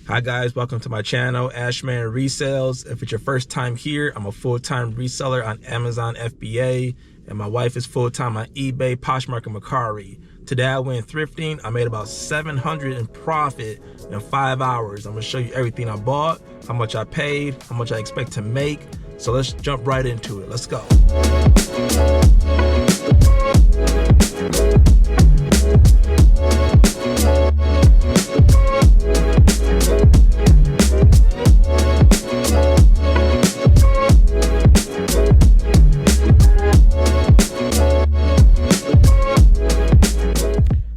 Hi guys, welcome to my channel, Ashman Resales. If it's your first time here, I'm a full-time reseller on Amazon FBA, and my wife is full-time on eBay, Poshmark, and Mercari. Today I went thrifting. I made about $700 in profit in 5 hours. I'm gonna show you everything I bought, how much I paid, how much I expect to make. So let's jump right into it. Let's go.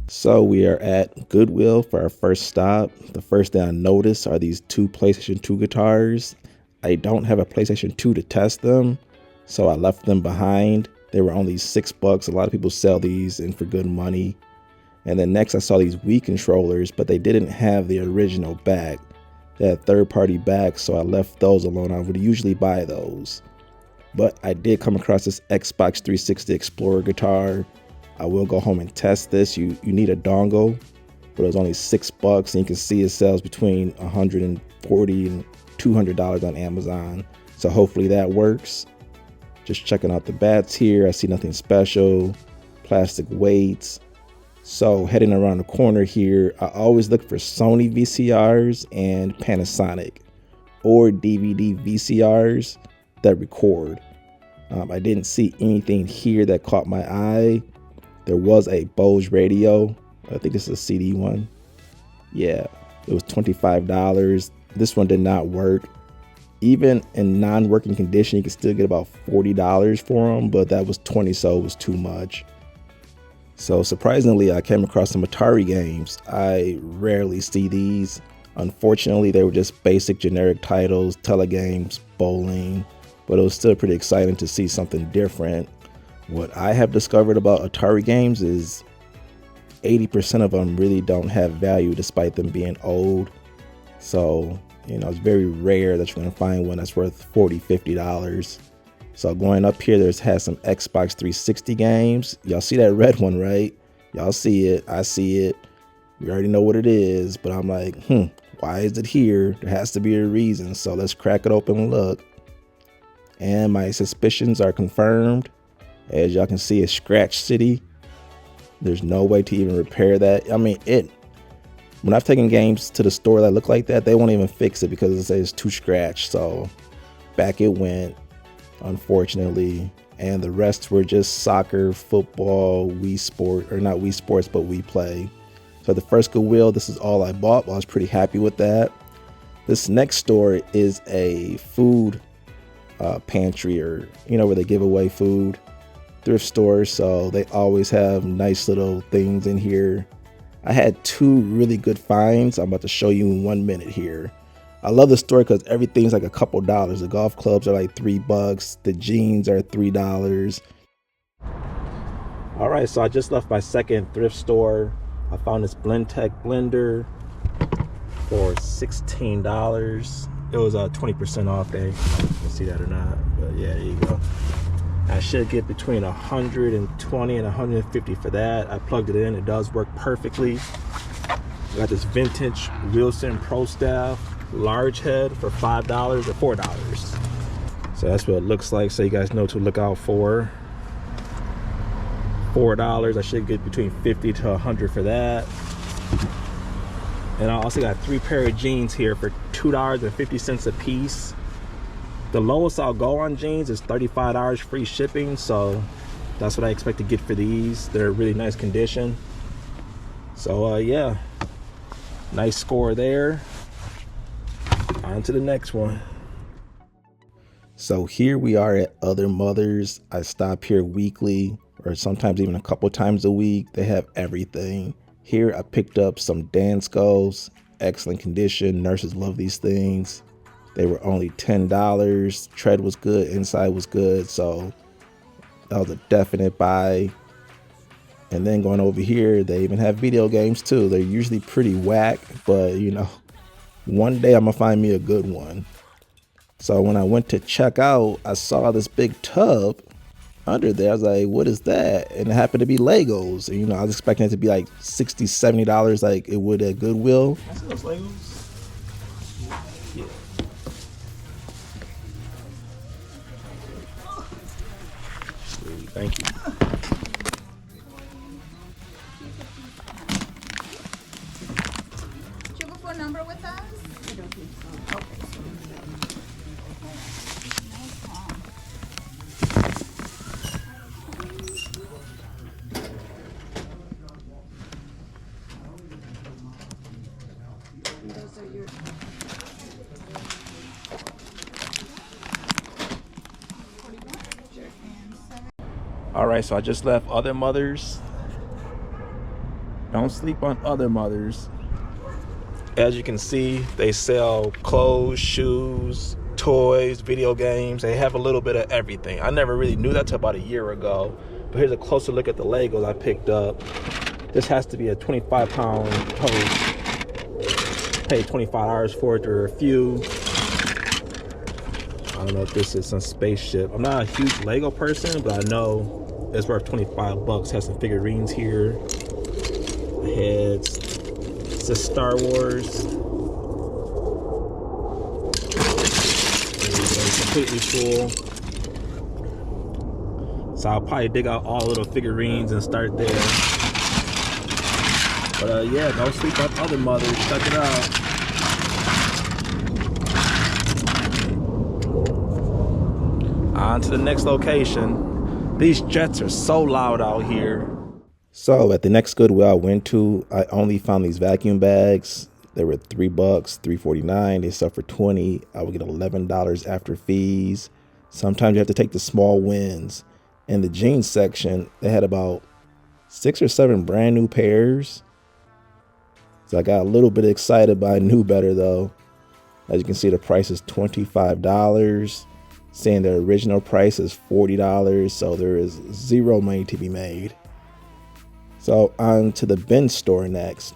So we are at Goodwill for our first stop. The first thing I noticed are these two PlayStation 2 guitars. I don't have a PlayStation 2 to test them, so I left them behind. They were only $6. A lot of people sell these and for good money. And then next I saw these Wii controllers, but they didn't have the original back. They had third-party backs, so I left those alone. I would usually buy those. But I did come across this Xbox 360 Explorer guitar. I will go home and test this. You need a dongle, but it was only $6, and you can see it sells between $140 and $200 on Amazon. So hopefully that works. Just checking out the bats here. I see nothing special. Plastic weights. So heading around the corner here, I always look for Sony VCRs and Panasonic or DVD VCRs that record. I didn't see anything here that caught my eye. There was a Bose radio. I think this is a CD one. Yeah, it was $25. This one did not work. Even in non-working condition, you can still get about $40 for them, but that was $20, so it was too much. So surprisingly, I came across some Atari games. I rarely see these. Unfortunately, they were just basic generic titles, telegames, bowling, but it was still pretty exciting to see something different. What I have discovered about Atari games is 80% of them really don't have value despite them being old. So, it's very rare that you're going to find one that's worth $40, $50. So going up here, has some Xbox 360 games. Y'all see that red one, right? Y'all see it. I see it. We already know what it is, but I'm like, why is it here? There has to be a reason. So let's crack it open and look. And my suspicions are confirmed. As y'all can see, it's Scratch City. There's no way to even repair that. I mean, when I've taken games to the store that look like that, they won't even fix it because it says too scratched. So back it went, unfortunately. And the rest were just soccer, football, Wii Sport, or not Wii Sports, but Wii Play. So the first Goodwill, this is all I bought. I was pretty happy with that. This next store is a food pantry, or where they give away food. Thrift store, so they always have nice little things in here. I had two really good finds I'm about to show you in 1 minute here. I love the store because everything's like a couple dollars. The golf clubs are like $3. The jeans are $3. All right, so I just left my second thrift store. I found this Blendtec blender for $16. It was a 20% off day. You can see that or not, but yeah, there you go. I should get between 120 and 150 for that. I plugged it in. It does work perfectly. I got this vintage Wilson Pro Staff large head for $5 or $4. So that's what it looks like, so you guys know what to look out for. $4. I should get between 50 to 100 for that. And I also got 3 pair of jeans here for $2.50 a piece. The lowest I'll go on jeans is $35 free shipping, so that's what I expect to get for these. They're in really nice condition. So yeah, nice score there. On to the next one. So here we are at Other Mothers. I stop here weekly, or sometimes even a couple times a week. They have everything. Here I picked up some Danskos, excellent condition. Nurses love these things. They were only $10. Tread was good, inside was good, so that was a definite buy. And then going over here, they even have video games too. They're usually pretty whack, but one day I'm gonna find me a good one. So when I went to check out, I saw this big tub under there. I was like, what is that? And it happened to be Legos. And, I was expecting it to be like $60, $70 like it would at Goodwill. I see those Legos. Yeah. Sweet. Thank you. Did you have a phone number with us? I don't think so. Okay. Those are your. All right, so I just left Other Mothers. Don't sleep on Other Mothers. As you can see, they sell clothes, shoes, toys, video games. They have a little bit of everything. I never really knew that till about a year ago. But here's a closer look at the Legos I picked up. This has to be a 25-pound tote. Paid $25 for it. There are a few. I don't know if this is some spaceship. I'm not a huge Lego person, but I know it's worth $25. Has some figurines here. The heads. It says Star Wars. It's completely full. So I'll probably dig out all the little figurines and start there. But yeah, don't sleep on Other Mothers. Check it out. On to the next location. These jets are so loud out here. So at the next Goodwill I went to, I only found these vacuum bags. They were $3, $3.49. They sell for $20. I would get $11 after fees. Sometimes you have to take the small wins. In the jeans section, they had about 6 or 7 brand new pairs. So I got a little bit excited, but I knew better though. As you can see, the price is $25. Saying their original price is $40. So there is zero money to be made. So on to the bin store next.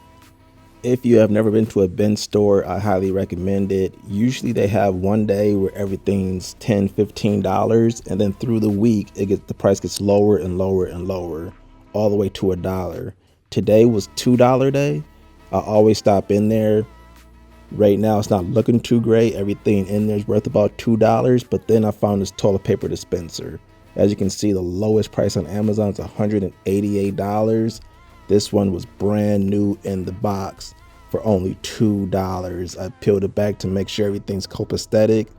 If you have never been to a bin store, I highly recommend it. Usually they have one day where everything's $10, $15, and then through the week the price gets lower and lower and lower, all the way to $1. Today was $2 day. I always stop in there. Right now it's not looking too great. Everything in there is worth about $2, but then I found this toilet paper dispenser. As you can see, the lowest price on Amazon is $188. This one was brand new in the box for only $2. I peeled it back to make sure everything's copacetic.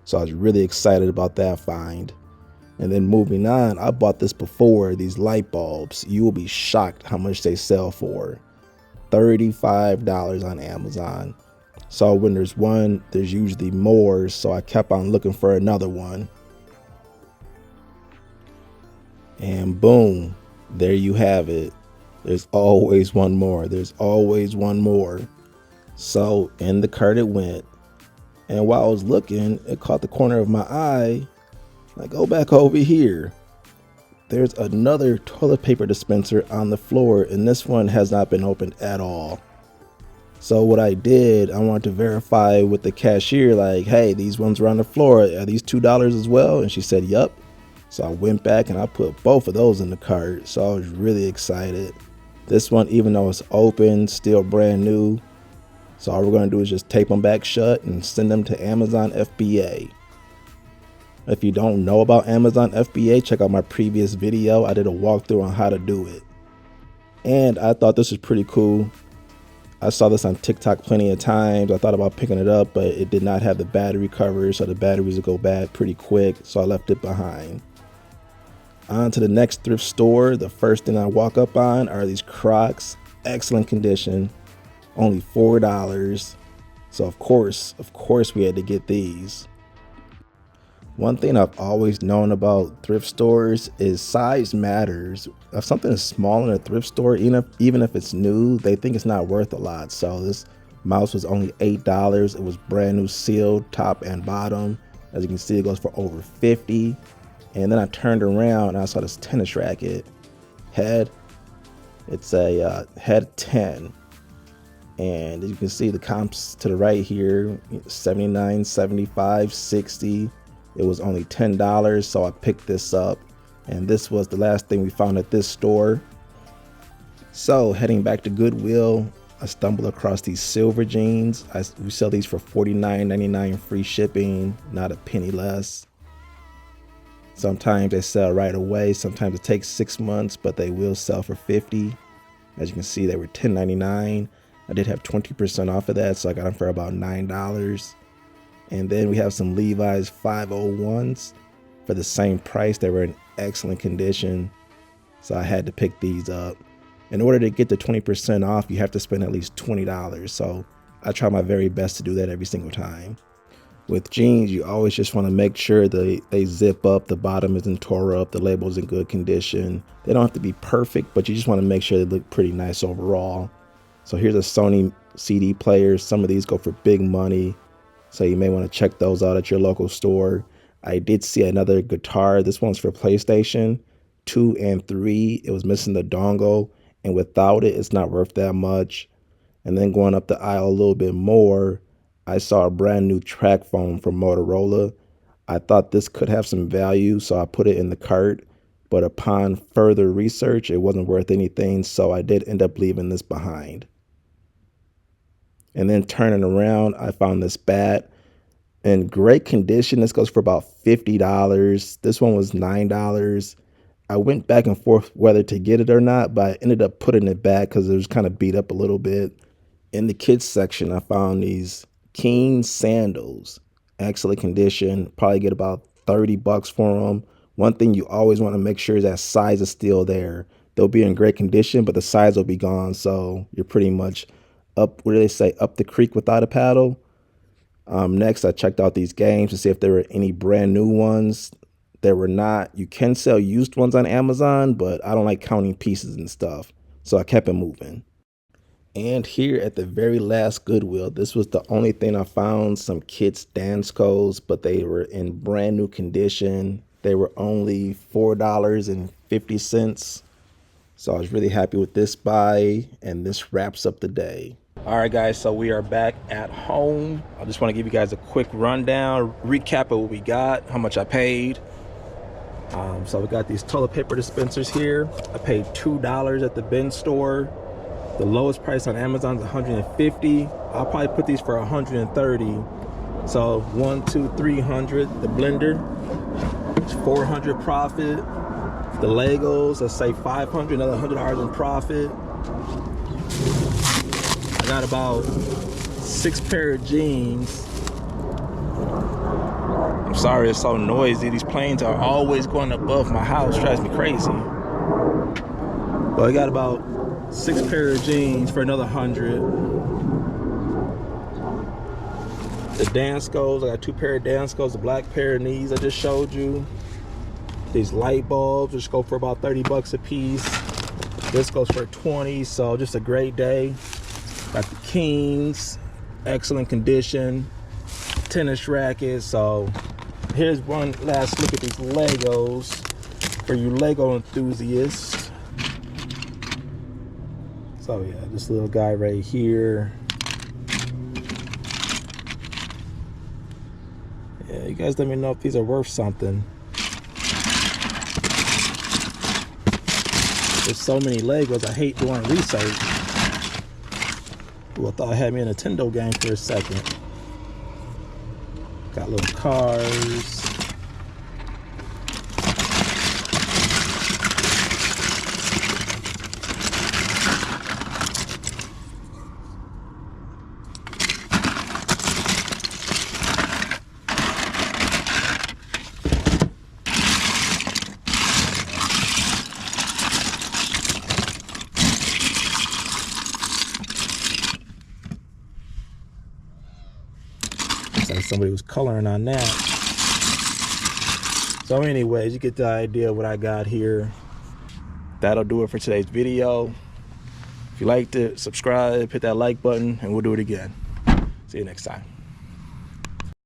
So I was really excited about that find. And then moving on, I bought this before, these light bulbs. You will be shocked how much they sell for. $35 on Amazon. So when there's one, there's usually more. So I kept on looking for another one. And boom, there you have it. There's always one more. There's always one more. So in the cart it went. And while I was looking, it caught the corner of my eye. I go back over here. There's another toilet paper dispenser on the floor, and this one has not been opened at all. So what I did, I wanted to verify with the cashier, like, hey, these ones are on the floor. Are these $2 as well? And she said, yep. So I went back and I put both of those in the cart. So I was really excited. This one, even though it's open, still brand new. So all we're going to do is just tape them back shut and send them to Amazon FBA. If you don't know about Amazon FBA, check out my previous video. I did a walkthrough on how to do it. And I thought this was pretty cool. I saw this on TikTok plenty of times. I thought about picking it up, but it did not have the battery cover, so the batteries would go bad pretty quick. So I left it behind. On to the next thrift store. The first thing I walk up on are these Crocs. Excellent condition. Only $4. So of course we had to get these. One thing I've always known about thrift stores is size matters. If something is small in a thrift store, even if it's new, they think it's not worth a lot. So this mouse was only $8. It was brand new, sealed top and bottom. As you can see, it goes for over $50. And then I turned around and I saw this tennis racket. It's a head 10. And as you can see, the comps to the right here, 79, 75, 60. It was only $10, so I picked this up. And this was the last thing we found at this store. So heading back to Goodwill, I stumbled across these silver jeans. We sell these for $49.99 free shipping, not a penny less. Sometimes they sell right away. Sometimes it takes 6 months, but they will sell for $50. As you can see, they were $10.99. I did have 20% off of that, so I got them for about $9. And then we have some Levi's 501s for the same price. They were in excellent condition, so I had to pick these up. In order to get the 20% off, you have to spend at least $20. So I try my very best to do that every single time. With jeans, you always just want to make sure they zip up, the bottom isn't tore up, the label's in good condition. They don't have to be perfect, but you just want to make sure they look pretty nice overall. So here's a Sony CD player. Some of these go for big money, so you may want to check those out at your local store. I did see another guitar. This one's for PlayStation 2 and 3. It was missing the dongle, and without it, it's not worth that much. And then going up the aisle a little bit more, I saw a brand new track phone from Motorola. I thought this could have some value, so I put it in the cart. But upon further research, it wasn't worth anything, so I did end up leaving this behind. And then turning around, I found this bat in great condition. This goes for about $50. This one was $9. I went back and forth whether to get it or not, but I ended up putting it back because it was kind of beat up a little bit. In the kids section, I found these Keen sandals, excellent condition. Probably get about $30 for them. One thing you always want to make sure is that size is still there. They'll be in great condition, but the size will be gone, so you're pretty much up, what do they say, up the creek without a paddle. Next, I checked out these games to see if there were any brand new ones. There were not. You can sell used ones on Amazon, but I don't like counting pieces and stuff, so I kept it moving. And here at the very last Goodwill, this was the only thing I found, some kids' dance clothes, but they were in brand new condition. They were only $4.50. So I was really happy with this buy, and this wraps up the day. All right, guys, so we are back at home. I just want to give you guys a quick rundown, recap of what we got, how much I paid. So we got these toilet paper dispensers here. I paid $2 at the bin store. The lowest price on Amazon is $150. I'll probably put these for $130. So 1, 2, 300. The blender, it's $400 profit. The Legos, let's say $500, another $100 in profit. I got about 6 pair of jeans. I'm sorry it's so noisy. These planes are always going above my house. Drives me crazy. But I got about 6 pair of jeans for another $100. The dance clothes, I got 2 pair of dance clothes, the black pair of these I just showed you. These light bulbs, which go for about $30 a piece. This goes for $20, so just a great day. Got the Kings, excellent condition. Tennis rackets. So here's one last look at these Legos for you Lego enthusiasts. So yeah, this little guy right here. Yeah, you guys let me know if these are worth something. There's so many Legos, I hate doing research. Ooh, I thought I had me a Nintendo game for a second. Got little cars. Like somebody was coloring on that. So anyways, you get the idea of what I got here. That'll do it for today's video. If you liked it, subscribe, hit that like button, and we'll do it again. See you next time.